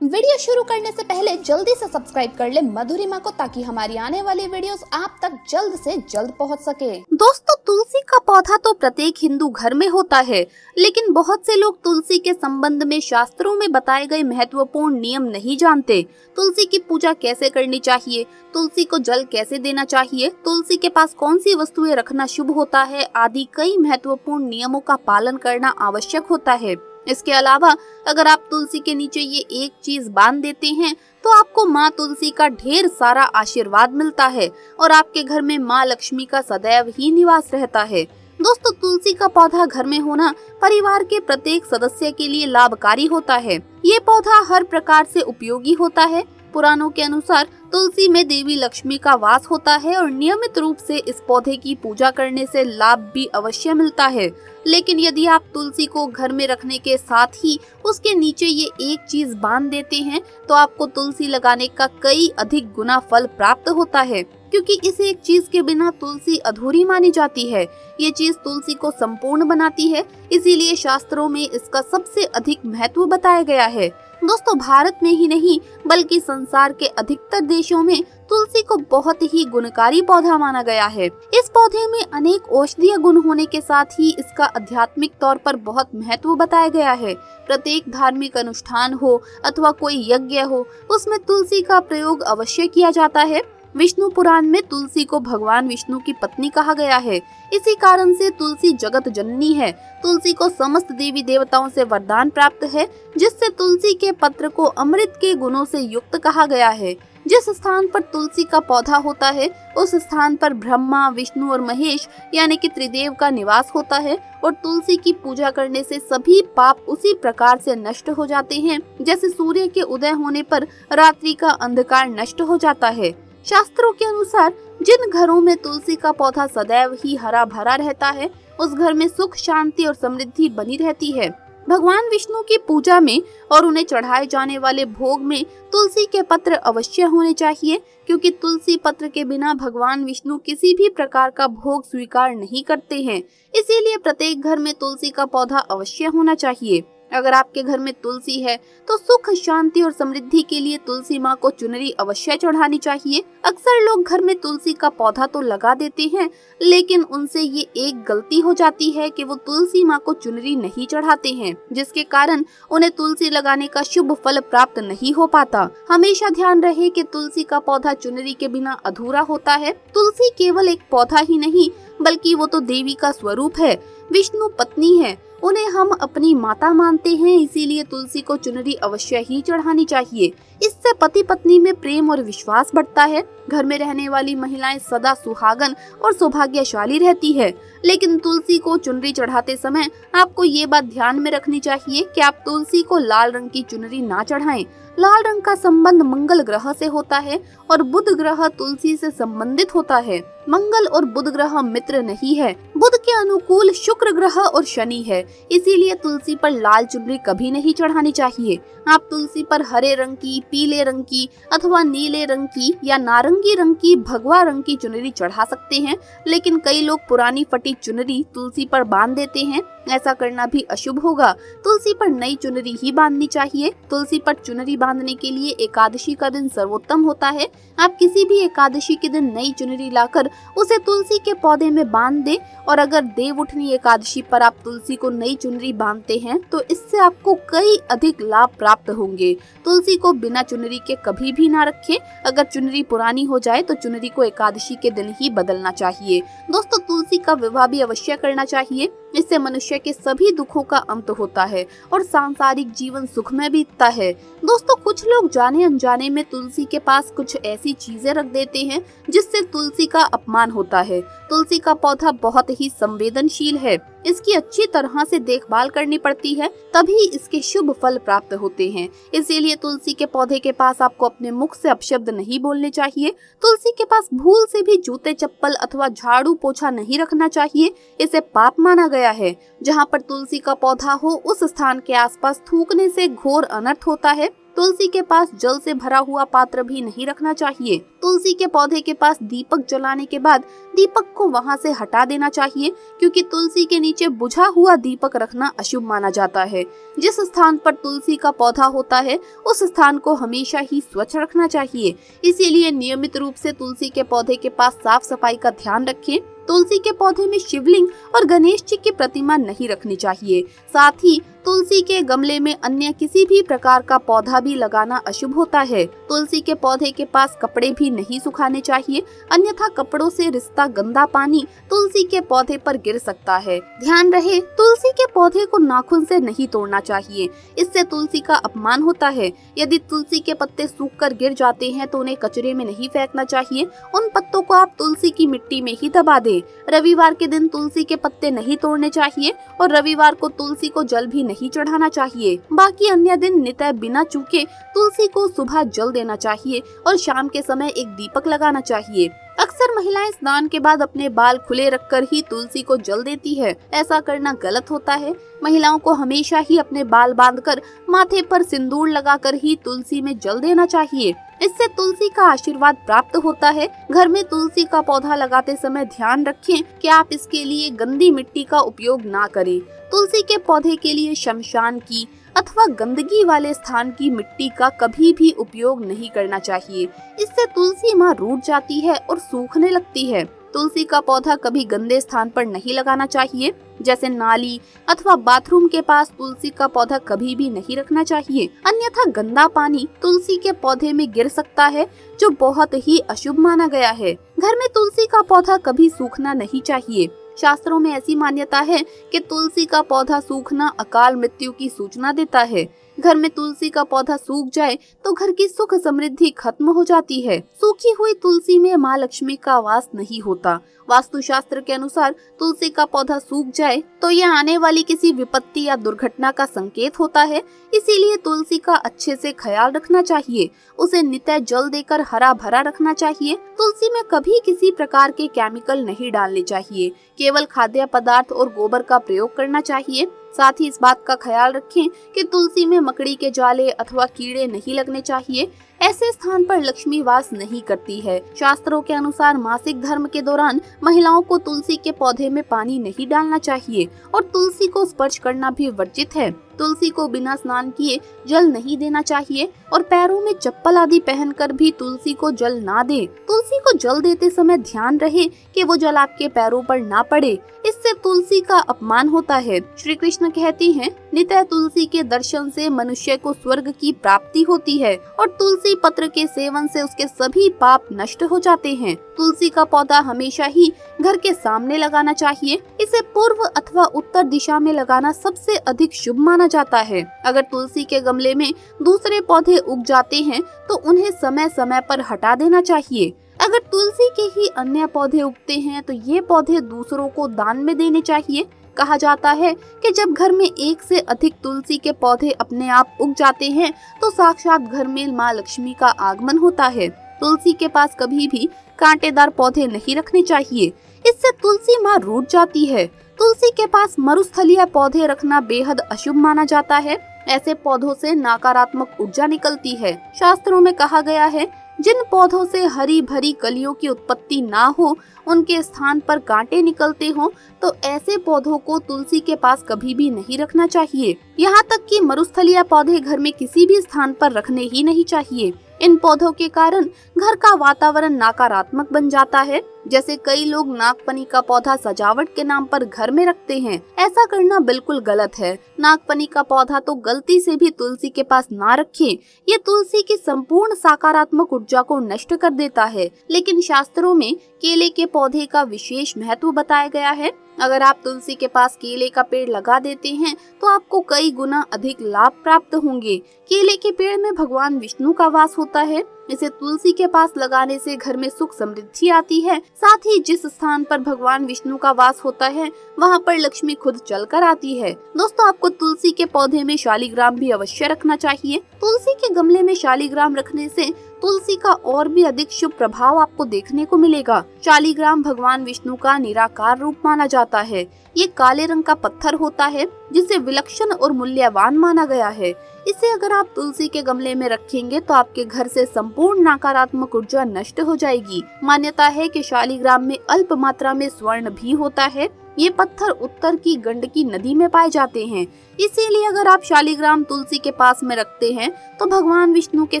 Video शुरू करने से पहले जल्दी से सब्सक्राइब कर ले मधुरिमा को, ताकि हमारी आने वाली वीडियोस आप तक जल्द से जल्द पहुंच सके। दोस्तों, तुलसी का पौधा तो प्रत्येक हिंदू घर में होता है, लेकिन बहुत से लोग तुलसी के संबंध में शास्त्रों में बताए गए महत्वपूर्ण नियम नहीं जानते। तुलसी की पूजा कैसे करनी चाहिए, तुलसी को जल कैसे देना चाहिए, तुलसी के पास कौन सी वस्तुएं रखना शुभ होता है आदि कई महत्वपूर्ण नियमों का पालन करना आवश्यक होता है। इसके अलावा अगर आप तुलसी के नीचे ये एक चीज बांध देते हैं तो आपको माँ तुलसी का ढेर सारा आशीर्वाद मिलता है और आपके घर में माँ लक्ष्मी का सदैव ही निवास रहता है। दोस्तों, तुलसी का पौधा घर में होना परिवार के प्रत्येक सदस्य के लिए लाभकारी होता है। ये पौधा हर प्रकार से उपयोगी होता है। पुराणों के अनुसार तुलसी में देवी लक्ष्मी का वास होता है और नियमित रूप से इस पौधे की पूजा करने से लाभ भी अवश्य मिलता है। लेकिन यदि आप तुलसी को घर में रखने के साथ ही उसके नीचे ये एक चीज बांध देते हैं तो आपको तुलसी लगाने का कई अधिक गुना फल प्राप्त होता है, क्योंकि इस एक चीज के बिना तुलसी अधूरी मानी जाती है। ये चीज तुलसी को संपूर्ण बनाती है, इसीलिए शास्त्रों में इसका सबसे अधिक महत्व बताया गया है। दोस्तों, भारत में ही नहीं बल्कि संसार के अधिकतर देशों में तुलसी को बहुत ही गुणकारी पौधा माना गया है। इस पौधे में अनेक औषधीय गुण होने के साथ ही इसका आध्यात्मिक तौर पर बहुत महत्व बताया गया है। प्रत्येक धार्मिक अनुष्ठान हो अथवा कोई यज्ञ हो, उसमें तुलसी का प्रयोग अवश्य किया जाता है। विष्णु पुराण में तुलसी को भगवान विष्णु की पत्नी कहा गया है। इसी कारण से तुलसी जगत जननी है। तुलसी को समस्त देवी देवताओं से वरदान प्राप्त है, जिससे तुलसी के पत्र को अमृत के गुणों से युक्त कहा गया है। जिस स्थान पर तुलसी का पौधा होता है उस स्थान पर ब्रह्मा, विष्णु और महेश यानी कि त्रिदेव का निवास होता है और तुलसी की पूजा करने से सभी पाप उसी प्रकार से नष्ट हो जाते हैं जैसे सूर्य के उदय होने पर रात्रि का अंधकार नष्ट हो जाता है। शास्त्रों के अनुसार जिन घरों में तुलसी का पौधा सदैव ही हरा भरा रहता है उस घर में सुख, शांति और समृद्धि बनी रहती है। भगवान विष्णु की पूजा में और उन्हें चढ़ाए जाने वाले भोग में तुलसी के पत्र अवश्य होने चाहिए, क्योंकि तुलसी पत्र के बिना भगवान विष्णु किसी भी प्रकार का भोग स्वीकार नहीं करते हैं। इसीलिए प्रत्येक घर में तुलसी का पौधा अवश्य होना चाहिए। अगर आपके घर में तुलसी है तो सुख, शांति और समृद्धि के लिए तुलसी माँ को चुनरी अवश्य चढ़ानी चाहिए। अक्सर लोग घर में तुलसी का पौधा तो लगा देते हैं, लेकिन उनसे ये एक गलती हो जाती है कि वो तुलसी माँ को चुनरी नहीं चढ़ाते हैं, जिसके कारण उन्हें तुलसी लगाने का शुभ फल प्राप्त नहीं हो पाता। हमेशा ध्यान रहे कि तुलसी का पौधा चुनरी के बिना अधूरा होता है। तुलसी केवल एक पौधा ही नहीं बल्कि वो तो देवी का स्वरूप है, विष्णु पत्नी है। उन्हें हम अपनी माता मानते हैं, इसीलिए तुलसी को चुनरी अवश्य ही चढ़ानी चाहिए। इससे पति पत्नी में प्रेम और विश्वास बढ़ता है। घर में रहने वाली महिलाएं सदा सुहागन और सौभाग्यशाली रहती है। लेकिन तुलसी को चुनरी चढ़ाते समय आपको ये बात ध्यान में रखनी चाहिए कि आप तुलसी को लाल रंग की चुनरी ना चढ़ाएं। लाल रंग का संबंध मंगल ग्रह से होता है और बुध ग्रह तुलसी से संबंधित होता है। मंगल और बुध ग्रह मित्र नहीं है। बुध के अनुकूल शुक्र ग्रह और शनि है, इसीलिए तुलसी पर लाल चुनरी कभी नहीं चढ़ानी चाहिए। आप तुलसी पर हरे रंग की, पीले रंग की अथवा नीले रंग की या नारंगी रंग की, भगवा रंग की चुनरी चढ़ा सकते हैं, लेकिन कई लोग पुरानी फटी चुनरी तुलसी पर बांध देते हैं। ऐसा करना भी अशुभ होगा। तुलसी पर नई चुनरी ही बांधनी चाहिए। तुलसी पर चुनरी बांधने के लिए एकादशी का दिन सर्वोत्तम होता है। आप किसी भी एकादशी के दिन नई चुनरी लाकर उसे तुलसी के पौधे में बांध दें, और अगर देव उठनी एकादशी पर आप तुलसी को नई चुनरी बांधते हैं तो इससे आपको कई अधिक लाभ प्राप्त होंगे। तुलसी को बिना चुनरी के कभी भी ना रखें। अगर चुनरी पुरानी हो जाए तो चुनरी को एकादशी के दिन ही बदलना चाहिए। दोस्तों, तुलसी का विवाह भी अवश्य करना चाहिए। इससे मनुष्य के सभी दुखों का अंत होता है और सांसारिक जीवन सुख में बीतता है। दोस्तों, कुछ लोग जाने अनजाने में तुलसी के पास कुछ ऐसी चीजें रख देते हैं जिससे तुलसी का अपमान होता है। तुलसी का पौधा बहुत ही संवेदनशील है। इसकी अच्छी तरह से देखभाल करनी पड़ती है, तभी इसके शुभ फल प्राप्त होते हैं। इसीलिए तुलसी के पौधे के पास आपको अपने मुख से अपशब्द नहीं बोलने चाहिए। तुलसी के पास भूल से भी जूते, चप्पल अथवा झाड़ू पोछा नहीं रखना चाहिए। इसे पाप माना गया है। जहाँ पर तुलसी का पौधा हो उस स्थान के आसपास थूकने से घोर अनर्थ होता है। तुलसी के पास जल से भरा हुआ पात्र भी नहीं रखना चाहिए। तुलसी के पौधे के पास दीपक जलाने के बाद दीपक को वहां से हटा देना चाहिए, क्योंकि तुलसी के नीचे बुझा हुआ दीपक रखना अशुभ माना जाता है। जिस स्थान पर तुलसी का पौधा होता है उस स्थान को हमेशा ही स्वच्छ रखना चाहिए। इसीलिए नियमित रूप से तुलसी के पौधे के पास साफ सफाई का ध्यान रखें। तुलसी के पौधे में शिवलिंग और गणेश जी की प्रतिमा नहीं रखनी चाहिए। साथ ही तुलसी के गमले में अन्य किसी भी प्रकार का पौधा भी लगाना अशुभ होता है। तुलसी के पौधे के पास कपड़े भी नहीं सुखाने चाहिए, अन्यथा कपड़ों से रिश्ता गंदा पानी तुलसी के पौधे पर गिर सकता है। ध्यान रहे, तुलसी के पौधे को नाखून से नहीं तोड़ना चाहिए, इससे तुलसी का अपमान होता है। यदि तुलसी के पत्ते सूखकर गिर जाते हैं तो उन्हें कचरे में नहीं फेंकना चाहिए, उन पत्तों को आप तुलसी की मिट्टी में ही दबा दें। रविवार के दिन तुलसी के पत्ते नहीं तोड़ने चाहिए और रविवार को तुलसी को जल भी नहीं चढ़ाना चाहिए। बाकी अन्य दिन नित्य बिना चूके तुलसी को सुबह जल देना चाहिए और शाम के समय एक दीपक लगाना चाहिए। अक्सर महिलाएं स्नान के बाद अपने बाल खुले रखकर ही तुलसी को जल देती है। ऐसा करना गलत होता है। महिलाओं को हमेशा ही अपने बाल बांधकर माथे पर सिंदूर लगाकर ही तुलसी में जल देना चाहिए। इससे तुलसी का आशीर्वाद प्राप्त होता है। घर में तुलसी का पौधा लगाते समय ध्यान रखें कि आप इसके लिए गंदी मिट्टी का उपयोग ना करें। तुलसी के पौधे के लिए शमशान की अथवा गंदगी वाले स्थान की मिट्टी का कभी भी उपयोग नहीं करना चाहिए। इससे तुलसी माँ रूठ जाती है और सूखने लगती है। तुलसी का पौधा कभी गंदे स्थान पर नहीं लगाना चाहिए, जैसे नाली अथवा बाथरूम के पास तुलसी का पौधा कभी भी नहीं रखना चाहिए, अन्यथा गंदा पानी तुलसी के पौधे में गिर सकता है, जो बहुत ही अशुभ माना गया है। घर में तुलसी का पौधा कभी सूखना नहीं चाहिए। शास्त्रों में ऐसी मान्यता है कि तुलसी का पौधा सूखना अकाल मृत्यु की सूचना देता है। घर में तुलसी का पौधा सूख जाए तो घर की सुख समृद्धि खत्म हो जाती है। सूखी हुई तुलसी में माँ लक्ष्मी का वास नहीं होता। वास्तुशास्त्र के अनुसार तुलसी का पौधा सूख जाए तो यह आने वाली किसी विपत्ति या दुर्घटना का संकेत होता है। इसीलिए तुलसी का अच्छे से ख्याल रखना चाहिए। उसे नित्य जल देकर हरा भरा रखना चाहिए। तुलसी में कभी किसी प्रकार के केमिकल नहीं डालने चाहिए। केवल खाद्य पदार्थ और गोबर का प्रयोग करना चाहिए। साथ ही इस बात का ख्याल रखें कि तुलसी में मकड़ी के जाले अथवा कीड़े नहीं लगने चाहिए। ऐसे स्थान पर लक्ष्मी वास नहीं करती है। शास्त्रों के अनुसार मासिक धर्म के दौरान महिलाओं को तुलसी के पौधे में पानी नहीं डालना चाहिए और तुलसी को स्पर्श करना भी वर्जित है। तुलसी को बिना स्नान किए जल नहीं देना चाहिए और पैरों में चप्पल आदि पहनकर भी तुलसी को जल ना दे। तुलसी को जल देते समय ध्यान रहे कि वो जल आपके पैरों पर ना पड़े, इससे तुलसी का अपमान होता है। श्री कृष्ण कहते हैं, नित्य तुलसी के दर्शन से मनुष्य को स्वर्ग की प्राप्ति होती है और तुलसी पत्र के सेवन से उसके सभी पाप नष्ट हो जाते हैं। तुलसी का पौधा हमेशा ही घर के सामने लगाना चाहिए। इसे पूर्व अथवा उत्तर दिशा में लगाना सबसे अधिक शुभ माना जाता है। अगर तुलसी के गमले में दूसरे पौधे उग जाते हैं तो उन्हें समय समय पर हटा देना चाहिए। अगर तुलसी के ही अन्य पौधे उगते हैं तो ये पौधे दूसरों को दान में देने चाहिए। कहा जाता है कि जब घर में एक से अधिक तुलसी के पौधे अपने आप उग जाते हैं तो साक्षात घर में माँ लक्ष्मी का आगमन होता है। तुलसी के पास कभी भी कांटेदार पौधे नहीं रखने चाहिए, इससे तुलसी माँ रूठ जाती है। तुलसी के पास मरुस्थलीय पौधे रखना बेहद अशुभ माना जाता है। ऐसे पौधों से नकारात्मक ऊर्जा निकलती है। शास्त्रों में कहा गया है, जिन पौधों से हरी भरी कलियों की उत्पत्ति ना हो, उनके स्थान पर कांटे निकलते हो, तो ऐसे पौधों को तुलसी के पास कभी भी नहीं रखना चाहिए। यहाँ तक कि मरुस्थलीय पौधे घर में किसी भी स्थान पर रखने ही नहीं चाहिए। इन पौधों के कारण घर का वातावरण नकारात्मक बन जाता है। जैसे कई लोग नागफनी का पौधा सजावट के नाम पर घर में रखते हैं। ऐसा करना बिल्कुल गलत है। नागफनी का पौधा तो गलती से भी तुलसी के पास ना रखें। ये तुलसी की संपूर्ण सकारात्मक ऊर्जा को नष्ट कर देता है। लेकिन शास्त्रों में केले के पौधे का विशेष महत्व बताया गया है। अगर आप तुलसी के पास केले का पेड़ लगा देते हैं तो आपको कई गुना अधिक लाभ प्राप्त होंगे। केले के पेड़ में भगवान विष्णु का वास होता है। इसे तुलसी के पास लगाने से घर में सुख समृद्धि आती है। साथ ही जिस स्थान पर भगवान विष्णु का वास होता है वहाँ पर लक्ष्मी खुद चलकर आती है। दोस्तों, आपको तुलसी के पौधे में शालिग्राम भी अवश्य रखना चाहिए। तुलसी के गमले में शालिग्राम रखने से तुलसी का और भी अधिक शुभ प्रभाव आपको देखने को मिलेगा। शालिग्राम भगवान विष्णु का निराकार रूप माना जाता है। ये काले रंग का पत्थर होता है जिसे विलक्षण और मूल्यवान माना गया है। इसे अगर आप तुलसी के गमले में रखेंगे तो आपके घर से संपूर्ण नकारात्मक ऊर्जा नष्ट हो जाएगी। मान्यता है कि शालिग्राम में अल्प मात्रा में स्वर्ण भी होता है। ये पत्थर उत्तर की गंडकी नदी में पाए जाते हैं। इसीलिए अगर आप शालिग्राम तुलसी के पास में रखते हैं तो भगवान विष्णु के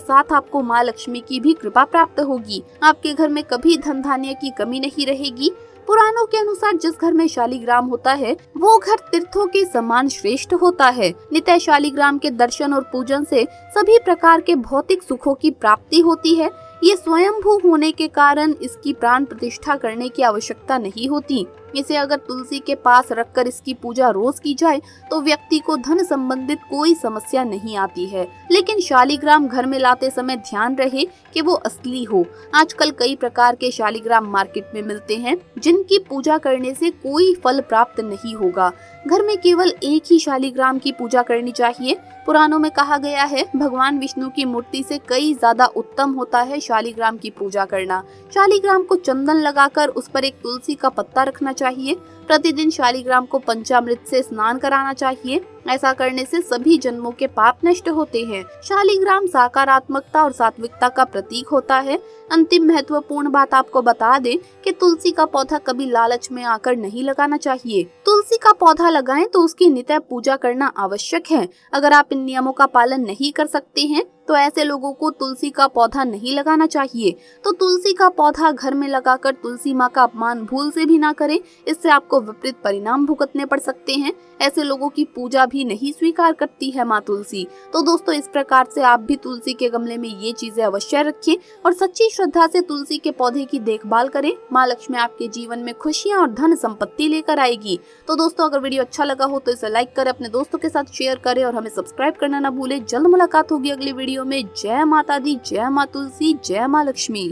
साथ आपको माँ लक्ष्मी की भी कृपा प्राप्त होगी। आपके घर में कभी धन धान्य की कमी नहीं रहेगी। पुराणों के अनुसार जिस घर में शालिग्राम होता है वो घर तीर्थों के समान श्रेष्ठ होता है। नित्य शालिग्राम के दर्शन और पूजन से सभी प्रकार के भौतिक सुखों की प्राप्ति होती है। ये स्वयंभू होने के कारण इसकी प्राण प्रतिष्ठा करने की आवश्यकता नहीं होती। इसे अगर तुलसी के पास रखकर इसकी पूजा रोज की जाए तो व्यक्ति को धन संबंधित कोई समस्या नहीं आती है। लेकिन शालिग्राम घर में लाते समय ध्यान रहे कि वो असली हो। आजकल कई प्रकार के शालिग्राम मार्केट में मिलते हैं जिनकी पूजा करने से कोई फल प्राप्त नहीं होगा। घर में केवल एक ही शालिग्राम की पूजा करनी चाहिए। पुराणों में कहा गया है भगवान विष्णु की मूर्ति से कई ज्यादा उत्तम होता है शालिग्राम की पूजा करना। शालिग्राम को चंदन लगाकर उस पर एक तुलसी का पत्ता रखना चाहिए। प्रतिदिन शालिग्राम को पंचामृत से स्नान कराना चाहिए। ऐसा करने से सभी जन्मों के पाप नष्ट होते हैं। शालिग्राम सकारात्मकता और सात्विकता का प्रतीक होता है। अंतिम महत्वपूर्ण बात आपको बता दें कि तुलसी का पौधा कभी लालच में आकर नहीं लगाना चाहिए। तुलसी का पौधा लगाएं तो उसकी नित्य पूजा करना आवश्यक है। अगर आप इन नियमों का पालन नहीं कर सकते हैं तो ऐसे लोगों को तुलसी का पौधा नहीं लगाना चाहिए। तो तुलसी का पौधा घर में लगाकर तुलसी माँ का अपमान भूल से भी ना करें, इससे आपको विपरीत परिणाम भुगतने पड़ सकते हैं। ऐसे लोगों की पूजा भी नहीं स्वीकार करती है माँ तुलसी। तो दोस्तों इस प्रकार से आप भी तुलसी के गमले में ये चीजें अवश्य रखें और सच्ची श्रद्धा से तुलसी के पौधे की देखभाल करें। माँ लक्ष्मी आपके जीवन में खुशियाँ और धन संपत्ति लेकर आएगी। तो दोस्तों अगर वीडियो अच्छा लगा हो तो इसे लाइक करें, अपने दोस्तों के साथ शेयर करें और हमें सब्सक्राइब करना ना भूलें। जल्द मुलाकात होगी अगली वीडियो में। जय माता दी, जय माँ तुलसी, जय माँ लक्ष्मी।